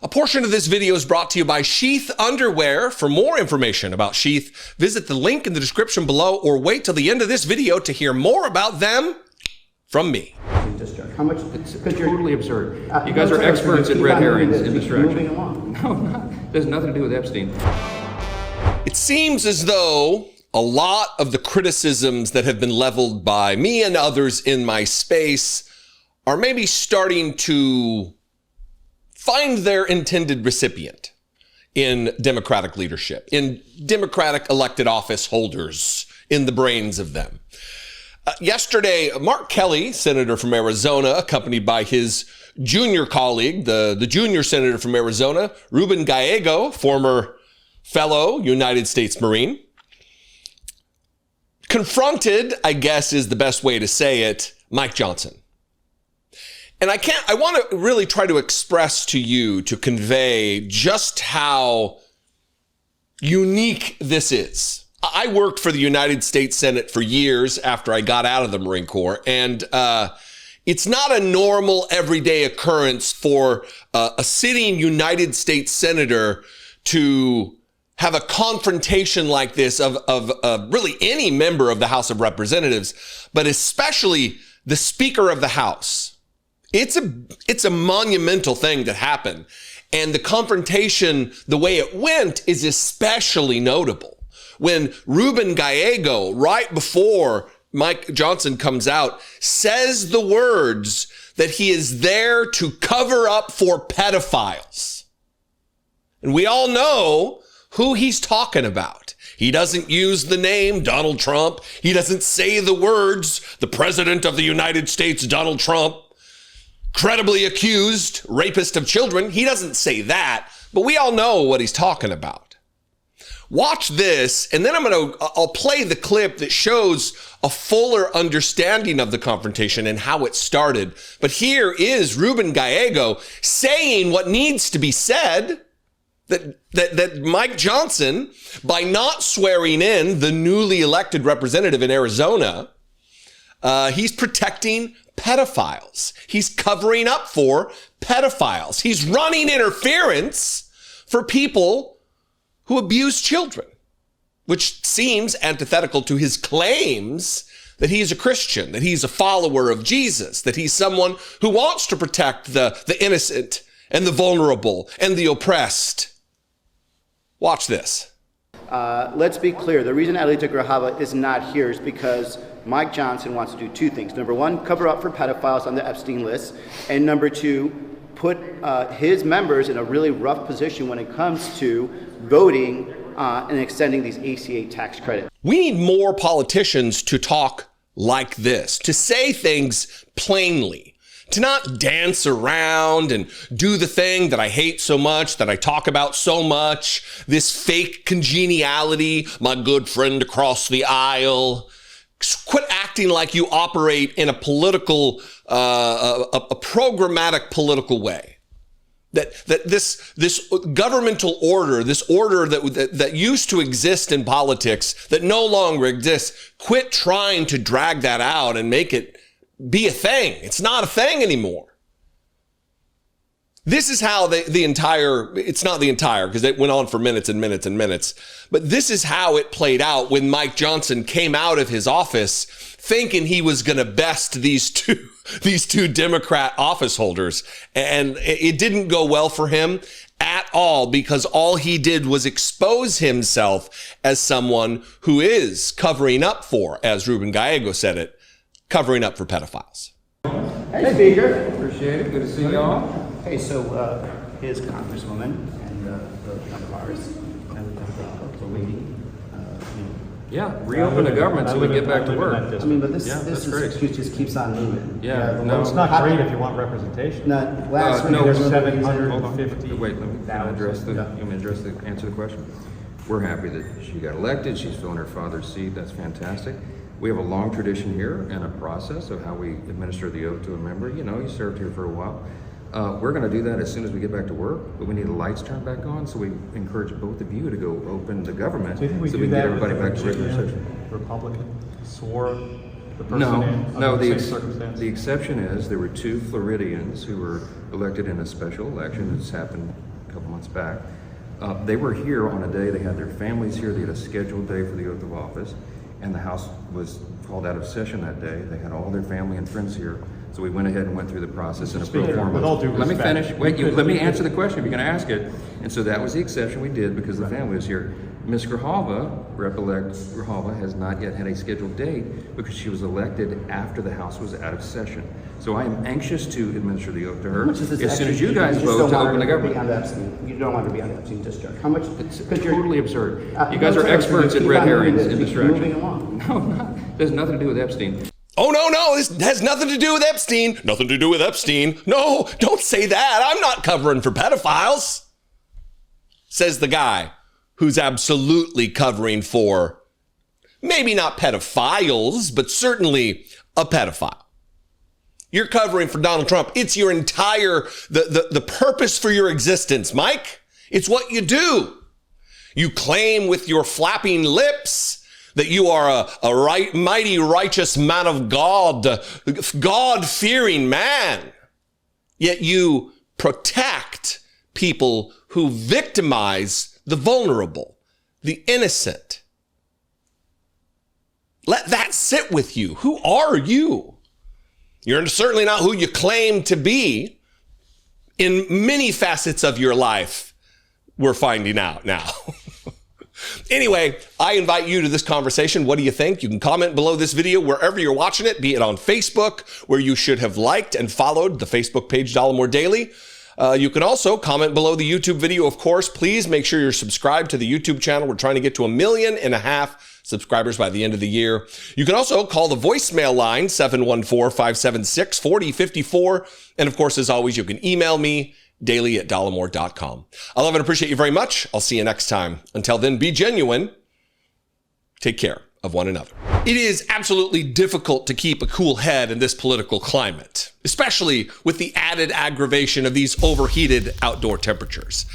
A portion of this video is brought to you by Sheath Underwear. For more information about Sheath, visit the link in the description below or wait till the end of this video to hear more about them from me. How much? It's totally absurd. You guys are experts at red herrings in this direction. No, not. It has nothing to do with Epstein. It seems as though a lot of the criticisms that have been leveled by me and others in my space are maybe starting to find their intended recipient in Democratic leadership, in Democratic elected office holders, in the brains of them. Yesterday, Mark Kelly, senator from Arizona, accompanied by his junior colleague, the junior senator from Arizona, Ruben Gallego, former fellow United States Marine, confronted, I guess is the best way to say it, Mike Johnson. And I want to really try to express to you, to convey just how unique this is. I worked for the United States Senate for years after I got out of the Marine Corps, and it's not a normal everyday occurrence for a sitting United States senator to have a confrontation like this of really any member of the House of Representatives, but especially the Speaker of the House. It's a monumental thing that happened. And the confrontation, the way it went, is especially notable. When Ruben Gallego, right before Mike Johnson comes out, says the words that he is there to cover up for pedophiles. And we all know who he's talking about. He doesn't use the name Donald Trump. He doesn't say the words, the President of the United States, Donald Trump, credibly accused rapist of children. He doesn't say that, but we all know what he's talking about. Watch this, and then I'll play the clip that shows a fuller understanding of the confrontation and how it started. But here is Ruben Gallego saying what needs to be said, that Mike Johnson, by not swearing in the newly elected representative in Arizona, he's protecting pedophiles. He's covering up for pedophiles. He's running interference for people who abuse children, which seems antithetical to his claims that he's a Christian, that he's a follower of Jesus, that he's someone who wants to protect the innocent and the vulnerable and the oppressed. Watch this. Let's be clear. The reason Adelita Grijalva is not here is because Mike Johnson wants to do two things. Number one, cover up for pedophiles on the Epstein list. And number two, put his members in a really rough position when it comes to voting and extending these ACA tax credits. We need more politicians to talk like this, to say things plainly, to not dance around and do the thing that I hate so much, that I talk about so much, this fake congeniality, my good friend across the aisle. Quit acting like you operate in a political, a programmatic political way. That this governmental order, this order that used to exist in politics, that no longer exists, quit trying to drag that out and make it be a thing. It's not a thing anymore. This is how it's not the entire, because it went on for minutes and minutes and minutes, but this is how it played out when Mike Johnson came out of his office thinking he was going to best these two Democrat office holders. And it didn't go well for him at all, because all he did was expose himself as someone who is covering up for, as Ruben Gallego said it, covering up for pedophiles. Hey, Speaker. Appreciate it. Good to see you all. Hey, so his Congresswoman and the friend of ours, we're waiting. Yeah, reopen the government so we get back to work. I mean, but this excuse just keeps on moving. Yeah, no, it's not great if you want representation. Last week no, there's there's 750. Wait, let me answer the question. We're happy that she got elected. She's filling her father's seat. That's fantastic. We have a long tradition here and a process of how we administer the oath to a member. You know, you served here for a while. We're going to do that as soon as we get back to work, but we need the lights turned back on, so we encourage both of you to go open the government So you think we so do we can that get everybody with back to regular session. Republican swore the person No, in no. under the same circumstance? The exception is there were two Floridians who were elected in a special election. It's happened couple months back. They were here on a day, they had their families here, they had a scheduled day for the oath of office, and the House was called out of session that day. They had all their family and friends here, so we went ahead and went through the process in a pro forma. With all due Let me respect, finish. Wait, let me answer the question if you're going to ask it. And so that was the exception we did because the family was here. Ms. Grijalva, Rep-elect Grijalva, has not yet had a scheduled date because she was elected after the House was out of session. So I am anxious to administer the oath to her as soon as you guys vote to open the government. You don't want her to be on the Epstein discharge. How much? It's totally absurd. You guys are experts at red herrings and distraction. Moving along. No, not. It has nothing to do with Epstein. Oh, no, this has nothing to do with Epstein. Nothing to do with Epstein. No, don't say that. I'm not covering for pedophiles, says the guy who's absolutely covering for maybe not pedophiles, but certainly a pedophile. You're covering for Donald Trump. It's your entire, the purpose for your existence, Mike. It's what you do. You claim with your flapping lips that you are a mighty righteous man of God, God-fearing man. Yet you protect people who victimize the vulnerable, the innocent. Let that sit with you. Who are you? You're certainly not who you claim to be in many facets of your life. We're finding out now. Anyway, I invite you to this conversation. What do you think? You can comment below this video wherever you're watching it, be it on Facebook, where you should have liked and followed the Facebook page Dollemore Daily. You can also comment below the YouTube video, of course. Please make sure you're subscribed to the YouTube channel. We're trying to get to 1.5 million subscribers by the end of the year. You can also call the voicemail line, 714-576-4054. And of course, as always, you can email me, daily@dollemore.com. I love and appreciate you very much. I'll see you next time. Until then, be genuine. Take care of one another. It is absolutely difficult to keep a cool head in this political climate, especially with the added aggravation of these overheated outdoor temperatures.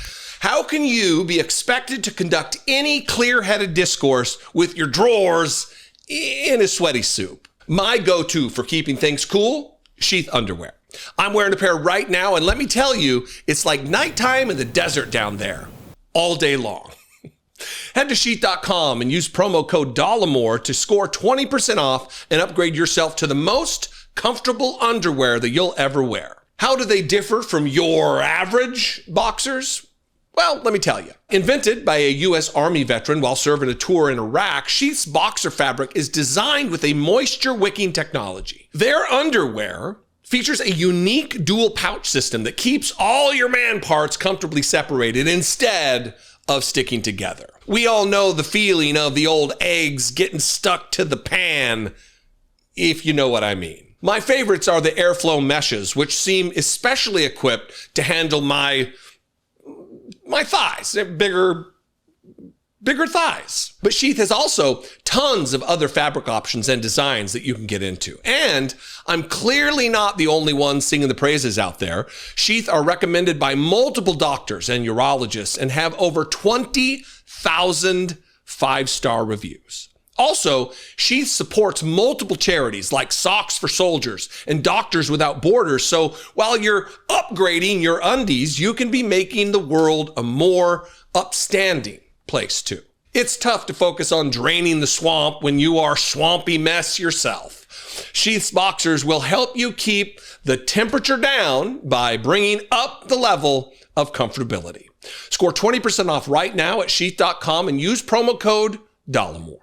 How can you be expected to conduct any clear-headed discourse with your drawers in a sweaty soup? My go-to for keeping things cool, sheath underwear. I'm wearing a pair right now, and let me tell you, it's like nighttime in the desert down there, all day long. Head to sheath.com and use promo code Dollemore to score 20% off and upgrade yourself to the most comfortable underwear that you'll ever wear. How do they differ from your average boxers? Well, let me tell you. Invented by a U.S. Army veteran while serving a tour in Iraq, Sheath's boxer fabric is designed with a moisture-wicking technology. Their underwear features a unique dual pouch system that keeps all your man parts comfortably separated instead of sticking together. We all know the feeling of the old eggs getting stuck to the pan, if you know what I mean. My favorites are the airflow meshes, which seem especially equipped to handle my thighs, bigger thighs. But Sheath has also tons of other fabric options and designs that you can get into. And I'm clearly not the only one singing the praises out there. Sheath are recommended by multiple doctors and urologists and have over 20,000 5-star reviews. Also, Sheath supports multiple charities like Socks for Soldiers and Doctors Without Borders. So while you're upgrading your undies, you can be making the world a more upstanding place too. It's tough to focus on draining the swamp when you are swampy mess yourself. Sheath's boxers will help you keep the temperature down by bringing up the level of comfortability. Score 20% off right now at sheath.com and use promo code Dollemore.